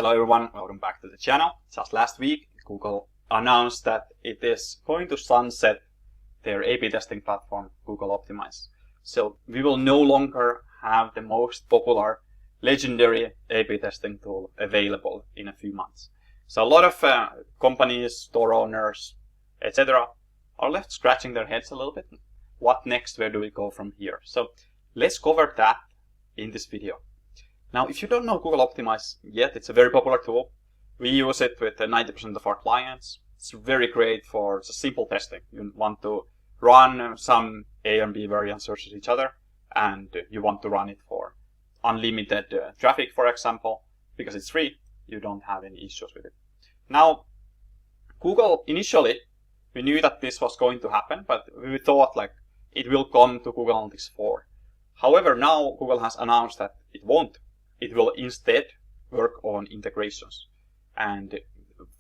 Hello everyone, welcome back to the channel. Just last week, Google announced that it is going to sunset their A/B testing platform, Google Optimize. So we will no longer have the most popular, legendary A/B testing tool available in a few months. So a lot of companies, store owners, etc. are left scratching their heads a little bit. What next? Where do we go from here? So let's cover that in this video. Now, if you don't know Google Optimize yet, it's a very popular tool. We use it with 90% of our clients. It's very great for just simple testing. You want to run some A and B variants versus each other, and you want to run it for unlimited traffic, for example, because it's free. You don't have any issues with it. Now, Google, initially, we knew that this was going to happen, but we thought like it will come to Google Analytics 4. However, now Google has announced that it won't. It will instead work on integrations and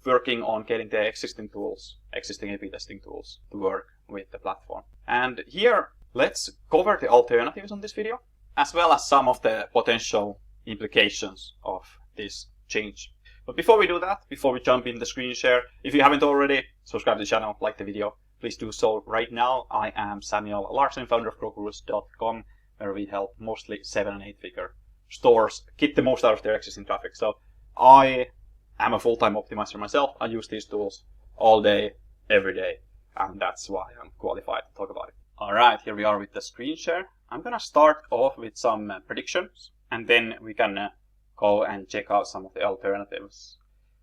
working on getting the existing A/B testing tools to work with the platform. And here, let's cover the alternatives on this video, as well as some of the potential implications of this change. But before we do that, before we jump in the screen share, if you haven't already, subscribe to the channel, like the video, please do so right now. I am Samuel Larsen, founder of CROGurus.com, where we help mostly 7- and 8-figure stores get the most out of their existing traffic. So I am a full-time optimizer myself. I use these tools all day, every day, and that's why I'm qualified to talk about it. All right, here we are with the screen share. I'm gonna start off with some predictions, and then we can go and check out some of the alternatives.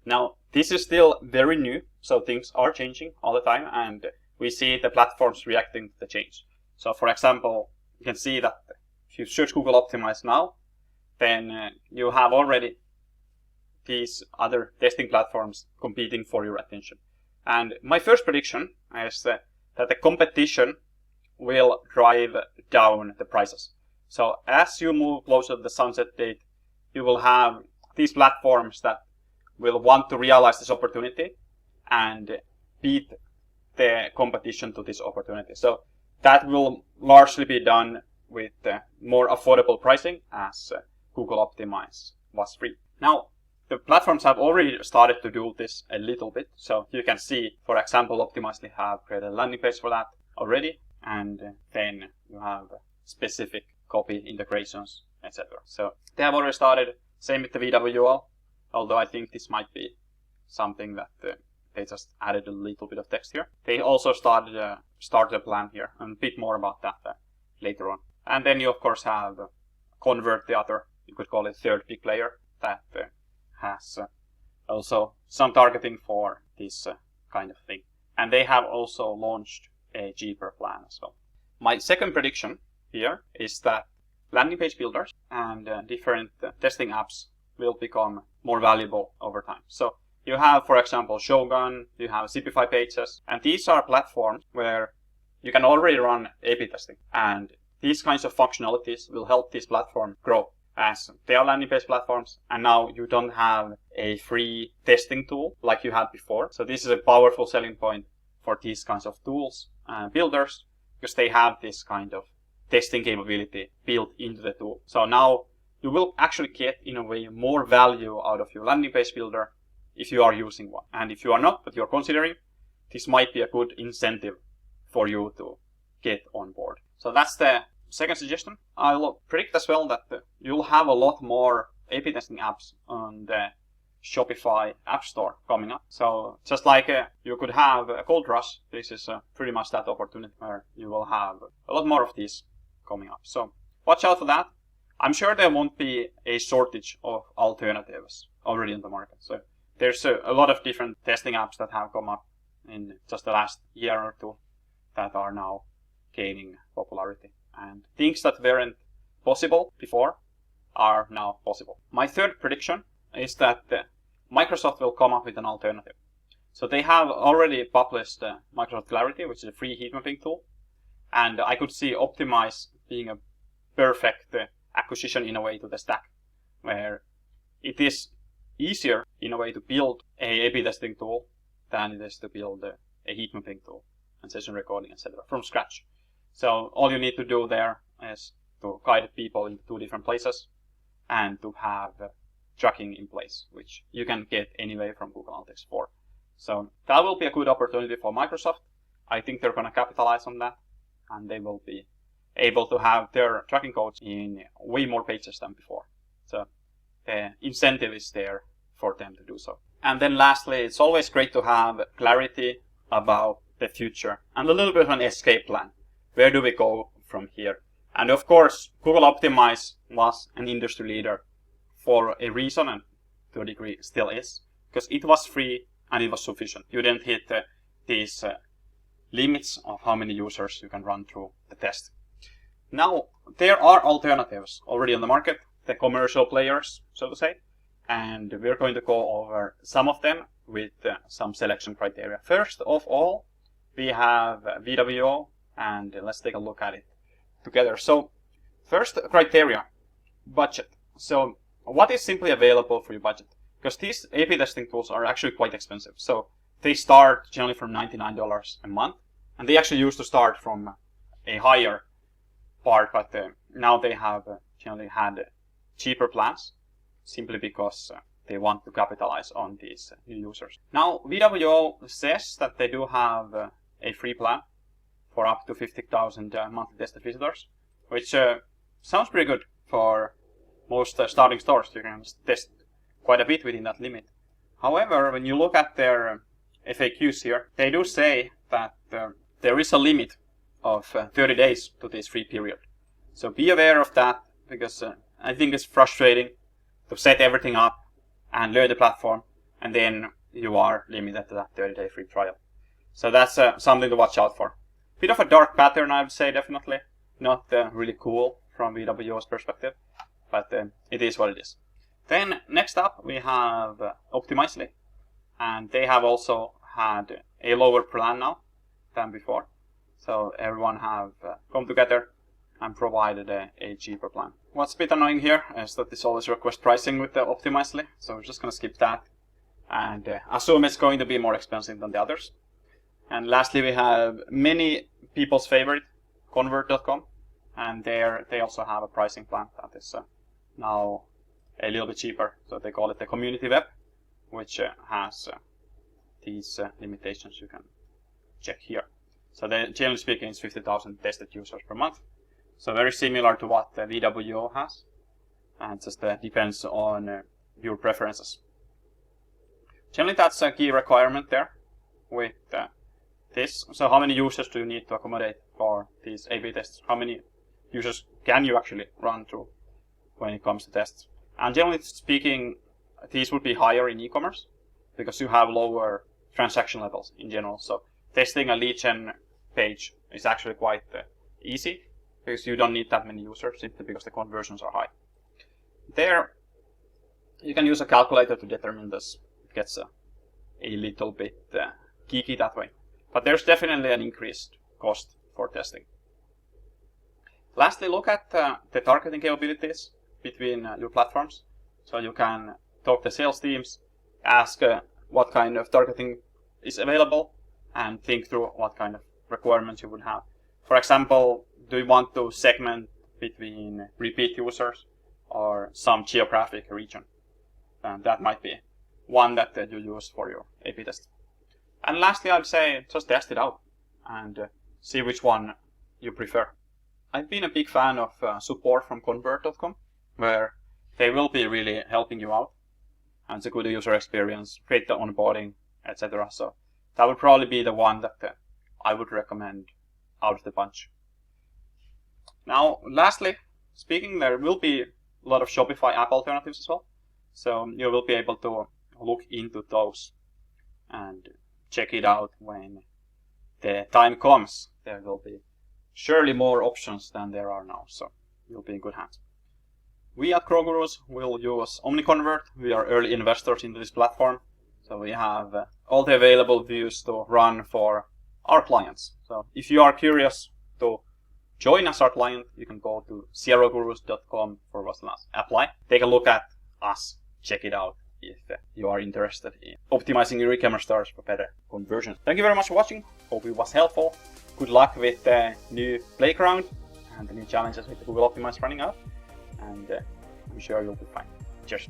Now, this is still very new, so things are changing all the time, and we see the platforms reacting to the change. So for example, you can see that if you search Google Optimize now, then you have already these other testing platforms competing for your attention. And my first prediction is that the competition will drive down the prices. So as you move closer to the sunset date, you will have these platforms that will want to realize this opportunity and beat the competition to this opportunity. So that will largely be done with more affordable pricing, as Google Optimize was free. Now, the platforms have already started to do this a little bit. So you can see, for example, Optimizely have created a landing page for that already. And then you have specific copy integrations, etc. So they have already started. Same with the VWL, although I think this might be something that they just added a little bit of text here. They also started a plan here, and a bit more about that later on. And then you, of course, have Convert, the other, you could call it third big player, that has also some targeting for this kind of thing. And they have also launched a cheaper plan as well. My second prediction here is that landing page builders and different testing apps will become more valuable over time. So you have, for example, Shogun, you have Shopify pages, and these are platforms where you can already run A/B testing. And these kinds of functionalities will help this platform grow, as they are landing page platforms, and now you don't have a free testing tool like you had before. So this is a powerful selling point for these kinds of tools and builders, because they have this kind of testing capability built into the tool. So now you will actually get, in a way, more value out of your landing page builder if you are using one. And if you are not, but you're considering, this might be a good incentive for you to get on board. So that's the second suggestion. I'll predict as well that you'll have a lot more A/B testing apps on the Shopify App Store coming up. So just like you could have a Gold Rush, this is pretty much that opportunity where you will have a lot more of these coming up. So watch out for that. I'm sure there won't be a shortage of alternatives already in the market. So there's a lot of different testing apps that have come up in just the last year or two that are now gaining popularity. And things that weren't possible before are now possible. My third prediction is that Microsoft will come up with an alternative. So they have already published Microsoft Clarity, which is a free heat mapping tool. And I could see Optimize being a perfect acquisition in a way to the stack, where it is easier in a way to build a A/B testing tool than it is to build a heat mapping tool and session recording, etc. from scratch. So all you need to do there is to guide people into two different places and to have tracking in place, which you can get anyway from Google Analytics 4. So that will be a good opportunity for Microsoft. I think they're going to capitalize on that, and they will be able to have their tracking codes in way more pages than before. So the incentive is there for them to do so. And then lastly, it's always great to have clarity about the future and a little bit of an escape plan. Where do we go from here? And of course, Google Optimize was an industry leader for a reason, and to a degree still is, because it was free and it was sufficient. You didn't hit these limits of how many users you can run through the test. Now, there are alternatives already on the market, the commercial players, so to say, and we're going to go over some of them with some selection criteria. First of all, we have VWO, and let's take a look at it together. So, first criteria, budget. So, what is simply available for your budget? Because these A/B testing tools are actually quite expensive. So, they start generally from $99 a month, and they actually used to start from a higher part, but now they have generally had cheaper plans, simply because they want to capitalize on these new users. Now, VWO says that they do have a free plan for up to 50,000 monthly tested visitors, which sounds pretty good for most starting stores. You can test quite a bit within that limit. However, when you look at their FAQs here, they do say that there is a limit of 30 days to this free period. So be aware of that, because I think it's frustrating to set everything up and learn the platform, and then you are limited to that 30-day free trial. So that's something to watch out for. Bit of a dark pattern, I would say, definitely. Not really cool from VWO's perspective, but it is what it is. Then next up we have Optimizely, and they have also had a lower plan now than before. So everyone have come together and provided a cheaper plan. What's a bit annoying here is that this always requests pricing with the Optimizely, so we're just going to skip that and assume it's going to be more expensive than the others. And lastly, we have many people's favorite, Convert.com, and there they also have a pricing plan that is now a little bit cheaper. So they call it the Community Web, which has these limitations you can check here. So generally speaking, it's 50,000 tested users per month. So very similar to what the VWO has, and just depends on your preferences. Generally, that's a key requirement there with this. So how many users do you need to accommodate for these A/B tests? How many users can you actually run through when it comes to tests? And generally speaking, these would be higher in e-commerce because you have lower transaction levels in general. So testing a lead gen page is actually quite easy, because you don't need that many users simply because the conversions are high. There, you can use a calculator to determine this. It gets a little bit geeky that way. But there's definitely an increased cost for testing. Lastly, look at the targeting capabilities between your platforms. So you can talk to sales teams, ask what kind of targeting is available, and think through what kind of requirements you would have. For example, do you want to segment between repeat users or some geographic region? And that might be one that you use for your A/B test. And lastly, I'd say just test it out and see which one you prefer. I've been a big fan of support from Convert.com, where they will be really helping you out, and it's a good user experience, great onboarding, etc. So that would probably be the one that I would recommend out of the bunch. Now, lastly, speaking, there will be a lot of Shopify app alternatives as well. So you will be able to look into those and check it out when the time comes. There will be surely more options than there are now, so you'll be in good hands. We at CRO Gurus will use OmniConvert. We are early investors into this platform, so we have all the available views to run for our clients. So if you are curious to join as our client, you can go to crogurus.com/apply. Take a look at us, check it out if you are interested in optimizing your e-commerce stores for better conversions. Thank you very much for watching. Hope it was helpful. Good luck with the new playground and the new challenges with the Google Optimize running out. And I'm sure you'll be fine. Cheers.